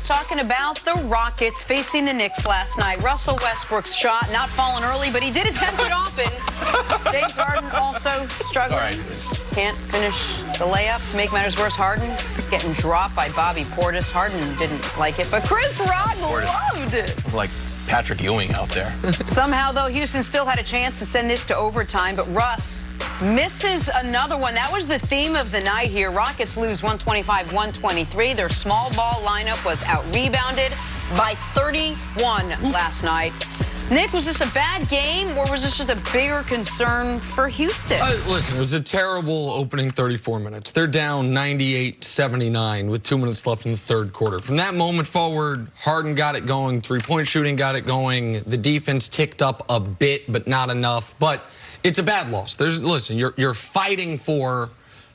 talking about the Rockets facing the Knicks last night. Russell Westbrook's shot not falling early, but he did attempt it often. James Harden also struggling. Can't finish the layup. To make matters worse, Harden getting dropped by Bobby Portis. Harden didn't like it, but Chris Rock loved it. Like Patrick Ewing out there. Somehow, though, Houston still had a chance to send this to overtime, but Russ misses another one. That was the theme of the night here. Rockets lose 125-123. Their small ball lineup was out-rebounded by 31 last night. Nick, was this a bad game, or was this just a bigger concern for Houston? Listen, it was a terrible opening 34 minutes. They're down 98-79 with 2 minutes left in the third quarter. From that moment forward, Harden got it going. Three-point shooting got it going. The defense ticked up a bit, but not enough. But it's a bad loss. Listen, you're fighting for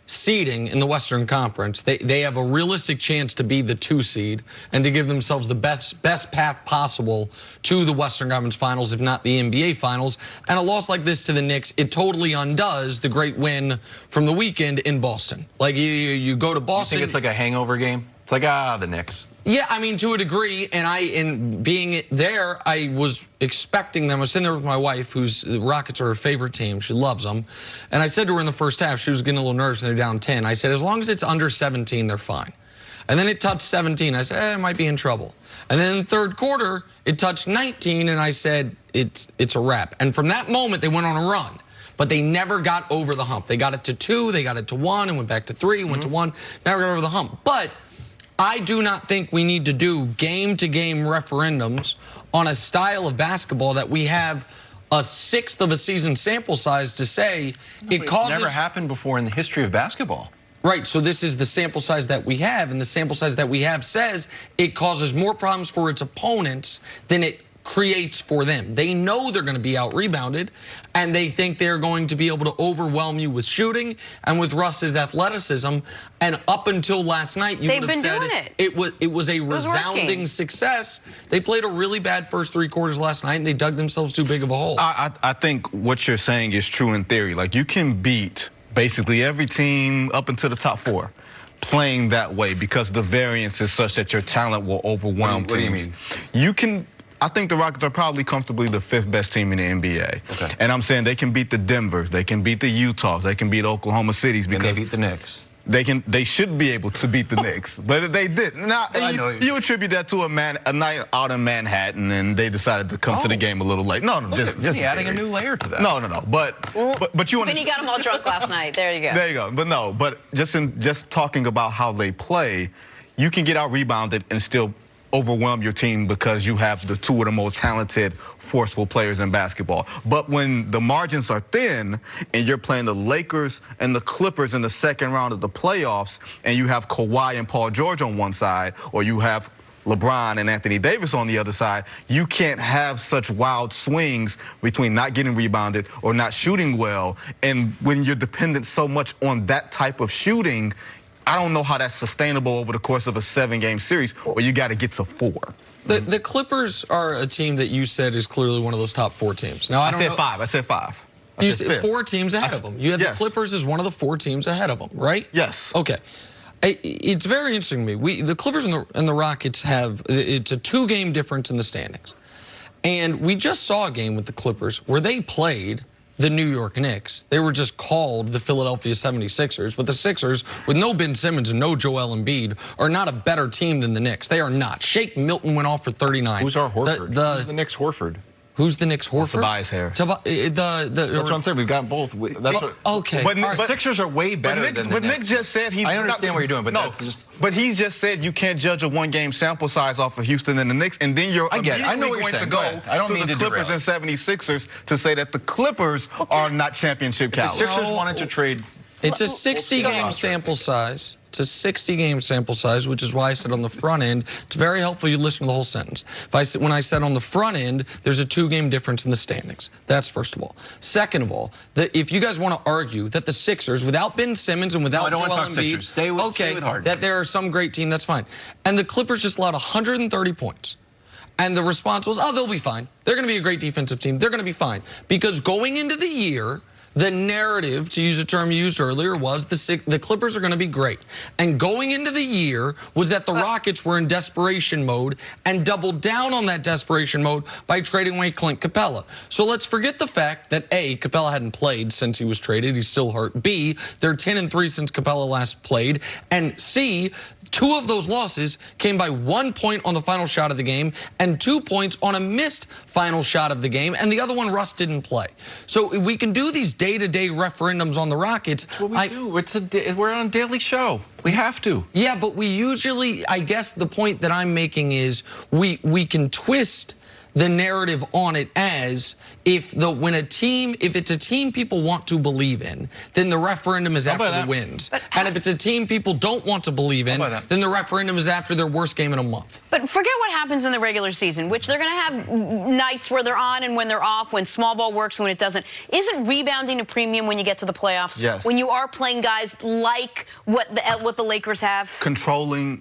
seeding in the Western Conference. They have a realistic chance to be the 2 seed and to give themselves the best path possible to the Western Conference Finals, if not the NBA Finals. And a loss like this to the Knicks, it totally undoes the great win from the weekend in Boston. Like, you go to Boston. You think it's like a hangover game? It's like, the Knicks. Yeah, I mean, to a degree, and in being there, I was expecting them. I was sitting there with my wife, the Rockets are her favorite team. She loves them. And I said to her in the first half, she was getting a little nervous, and they're down 10. I said, as long as it's under 17, they're fine. And then it touched 17. I said, it might be in trouble. And then in the third quarter, it touched 19, and I said, it's a wrap. And from that moment, they went on a run. But they never got over the hump. They got it to 2, they got it to 1, and went back to 3, went to 1, never got over the hump. But I do not think we need to do game-to-game referendums on a style of basketball that we have a sixth of a season sample size to say it causes. Never happened before in the history of basketball. Right, so this is the sample size that we have, and the sample size that we have says it causes more problems for its opponents than it creates for them. They know they're going to be out-rebounded, and they think they're going to be able to overwhelm you with shooting and with Russ's athleticism. And up until last night, you would have said it was a resounding success. They played a really bad first 3 quarters last night, and they dug themselves too big of a hole. I think what you're saying is true in theory. Like, you can beat basically every team up into the top 4 playing that way because the variance is such that your talent will overwhelm teams. What do you mean? You can. I think the Rockets are probably comfortably the 5th best team in the NBA. Okay. And I'm saying they can beat the Denvers, they can beat the Utahs, they can beat Oklahoma Cities because they beat the Knicks. They should be able to beat the Knicks, but they didn't. Now you attribute that to a night out in Manhattan, and they decided to come to the game a little late. No, just adding a new layer to that. No. But you. Vinny got them all drunk last night. There you go. There you go. But just talking about how they play, you can get out rebounded and still overwhelm your team because you have the 2 of the most talented, forceful players in basketball. But when the margins are thin and you're playing the Lakers and the Clippers in the second round of the playoffs, and you have Kawhi and Paul George on one side, or you have LeBron and Anthony Davis on the other side, you can't have such wild swings between not getting rebounded or not shooting well. And when you're dependent so much on that type of shooting, I don't know how that's sustainable over the course of a 7-game series where you got to get to 4. The Clippers are a team that you said is clearly one of those top 4 teams. Now, I said 5. I said 5. You said 4 teams ahead of them. You had the Clippers as one of the 4 teams ahead of them, right? Yes. Okay. It's very interesting to me. The Clippers and the Rockets it's a 2-game difference in the standings. And we just saw a game with the Clippers where they played the New York Knicks. They were just called the Philadelphia 76ers, but the Sixers, with no Ben Simmons and no Joel Embiid, are not a better team than the Knicks. They are not. Shake Milton went off for 39. Who's our Horford? Who's the Knicks Horford? Who's the Knicks Horford? Tobias Harris. That's what I'm saying. We've got both. That's what. Okay. Our Sixers are way better than the Knicks. But Nick just said he. I understand what you're doing, but that's just. But he just said you can't judge a 1-game sample size off of Houston and the Knicks, and then you're immediately going to go to the Clippers and 76ers to say that the Clippers are not championship caliber. The Sixers wanted to trade. It's a 60-game sample size. It's a 60-game sample size, which is why I said on the front end, it's very helpful you listen to the whole sentence. When I said on the front end, there's a 2-game difference in the standings. That's first of all. Second of all, if you guys want to argue that the Sixers, without Ben Simmons and without Joel Embiid, stay with Harden. That they're some great team, that's fine. And the Clippers just allowed 130 points. And the response was, they'll be fine. They're going to be a great defensive team. They're going to be fine. Because going into the year, the narrative, to use a term you used earlier, was the Clippers are going to be great. And going into the year was that the Rockets were in desperation mode and doubled down on that desperation mode by trading away Clint Capella. So let's forget the fact that A, Capella hadn't played since he was traded. He's still hurt. B, they're 10-3 since Capella last played. And C, 2 of those losses came by 1 point on the final shot of the game and 2 points on a missed final shot of the game, and the other one Russ didn't play. So we can do these day-to-day referendums on the Rockets. That's what we do. We're on a daily show. We have to. Yeah, but we usually, I guess the point that I'm making is we can twist the narrative on it as if it's a team people want to believe in, then the referendum is after the wins. And if it's a team people don't want to believe in, then the referendum is after their worst game in a month. But forget what happens in the regular season, which they're going to have nights where they're on and when they're off, when small ball works and when it doesn't. Isn't rebounding a premium when you get to the playoffs? Yes. When you are playing guys like what the Lakers have? Controlling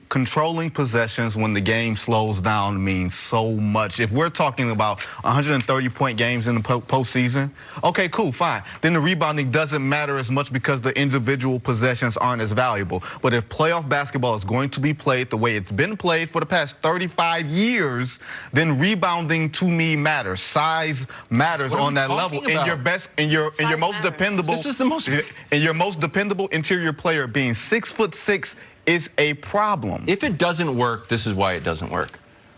possessions when the game slows down means so much. If we're talking about 130-point games in the postseason, okay, cool, fine. Then the rebounding doesn't matter as much because the individual possessions aren't as valuable. But if playoff basketball is going to be played the way it's been played for the past 35 years, then rebounding to me matters. Size matters on that level. And your most dependable. This is the most. And your most dependable interior player being 6'6" is a problem. If it doesn't work, this is why it doesn't work.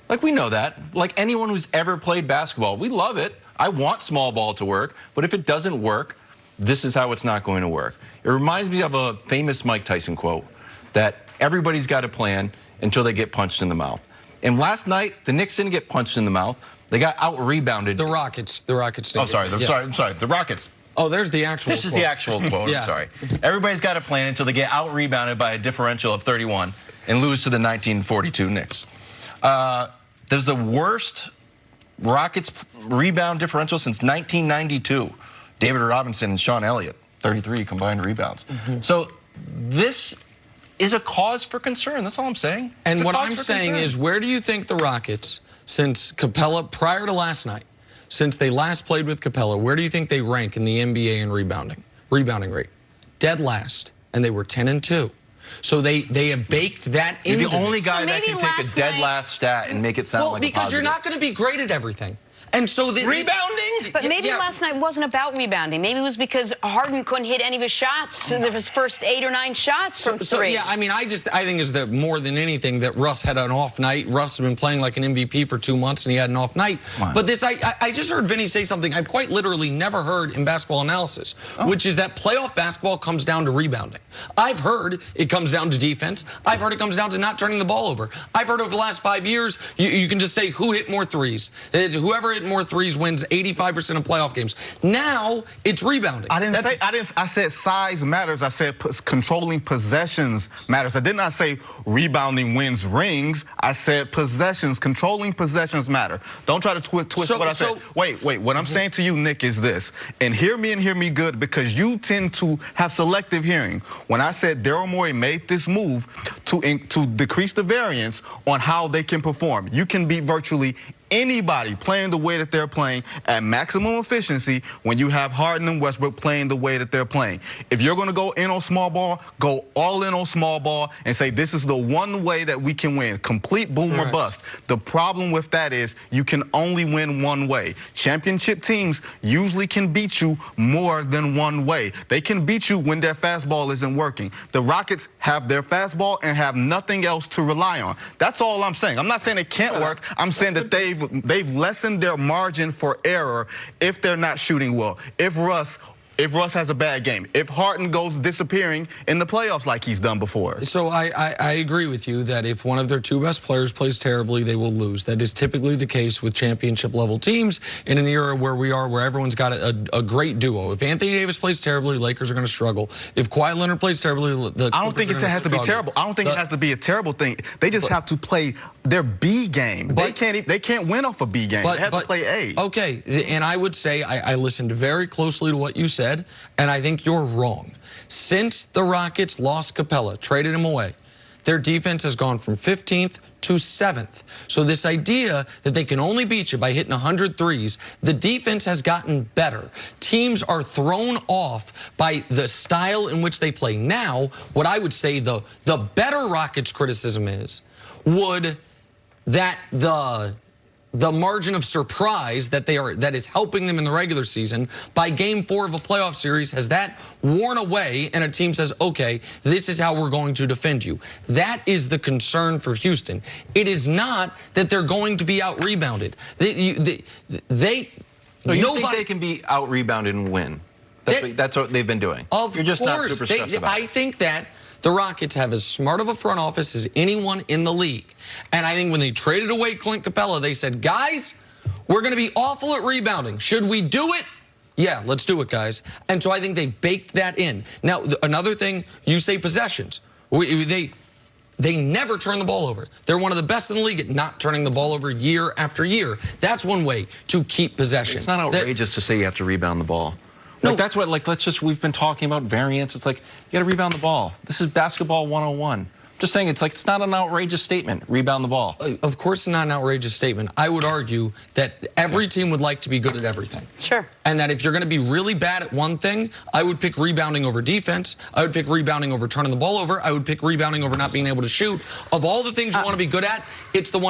Like, we know that. Like, anyone who's ever played basketball, we love it. I want small ball to work, but if it doesn't work, this is how it's not going to work. It reminds me of a famous Mike Tyson quote that everybody's got a plan until they get punched in the mouth. And last night, the Knicks didn't get punched in the mouth. They got out-rebounded. The Rockets. Oh, sorry. I'm sorry. The Rockets. Oh, there's the actual This is the actual quote. Yeah. I'm sorry. Everybody's got a plan until they get out-rebounded by a differential of 31 and lose to the 1942 Knicks. There's the worst Rockets rebound differential since 1992. David Robinson and Sean Elliott, 33 combined rebounds. So this is a cause for concern. That's all I'm saying. And what I'm saying is, where do you think the Rockets, since Capella, prior to last night, since they last played with Capella, where do you think they rank in the NBA in rebounding rate? Dead last, and they were 10-2. So they have baked that into the only guy that can take a dead last stat and make it sound like a positive. Well, because you're not going to be great at everything. And so rebounding? But maybe last night wasn't about rebounding. Maybe it was because Harden couldn't hit any of his shots. So his first 8 or 9 shots from 3. So, yeah, I mean, I think is that more than anything that Russ had an off night. Russ has been playing like an MVP for 2 months, and he had an off night. Wow. But this, I just heard Vinny say something I've quite literally never heard in basketball analysis, which is that playoff basketball comes down to rebounding. I've heard it comes down to defense. I've heard it comes down to not turning the ball over. I've heard over the last 5 years, you can just say who hit more threes. Whoever hit more threes wins 85% of playoff games. Now it's rebounding. I said size matters. I said controlling possessions matters. I did not say rebounding wins rings. I said possessions, controlling possessions matter. Don't try to twist what I said. Wait. What I'm saying to you, Nick, is this. And hear me good, because you tend to have selective hearing. When I said Daryl Morey made this move to decrease the variance on how they can perform, you can beat virtually anybody playing the way that they're playing at maximum efficiency when you have Harden and Westbrook playing the way that they're playing. If you're going to go in on small ball, go all in on small ball and say this is the one way that we can win. Complete boom or bust. The problem with that is you can only win one way. Championship teams usually can beat you more than one way. They can beat you when their fastball isn't working. The Rockets have their fastball and have nothing else to rely on. That's all I'm saying. I'm not saying it can't work. I'm saying that they've lessened their margin for error if they're not shooting well. If Russ has a bad game, if Harden goes disappearing in the playoffs like he's done before. So I agree with you that if one of their 2 best players plays terribly, they will lose. That is typically the case with championship-level teams. And in the era where we are, where everyone's got a great duo. If Anthony Davis plays terribly, Lakers are going to struggle. If Kawhi Leonard plays terribly, I don't think it has to be terrible. I don't think it has to be a terrible thing. They just have to play their B game. They can't win off a B game. They have to play A. Okay, and I would say I listened very closely to what you said, and I think you're wrong. Since the Rockets lost Capella, traded him away, their defense has gone from 15th to 7th. So this idea that they can only beat you by hitting 100 threes, the defense has gotten better. Teams are thrown off by the style in which they play. Now, what I would say the better Rockets criticism is, would that the margin of surprise that is helping them in the regular season by game 4 of a playoff series, has that worn away and a team says, okay, this is how we're going to defend you? That is the concern for Houston. It is not that they're going to be out rebounded. No, you think they can be out rebounded and win? That's what they've been doing. You're just not super stressed about it. I think that the Rockets have as smart of a front office as anyone in the league. And I think when they traded away Clint Capella, they said, guys, we're going to be awful at rebounding. Should we do it? Yeah, let's do it, guys. And so I think they've baked that in. Now, another thing, you say possessions. They never turn the ball over. They're one of the best in the league at not turning the ball over year after year. That's one way to keep possession. It's not outrageous to say you have to rebound the ball. No. Like, that's what, like, we've been talking about variance. It's like, you got to rebound the ball. This is basketball 101. Just saying, it's like, it's not an outrageous statement. Rebound the ball. Of course, it's not an outrageous statement. I would argue that every team would like to be good at everything. Sure. And that if you're going to be really bad at one thing, I would pick rebounding over defense. I would pick rebounding over turning the ball over. I would pick rebounding over not being able to shoot. Of all the things you want to be good at, it's the one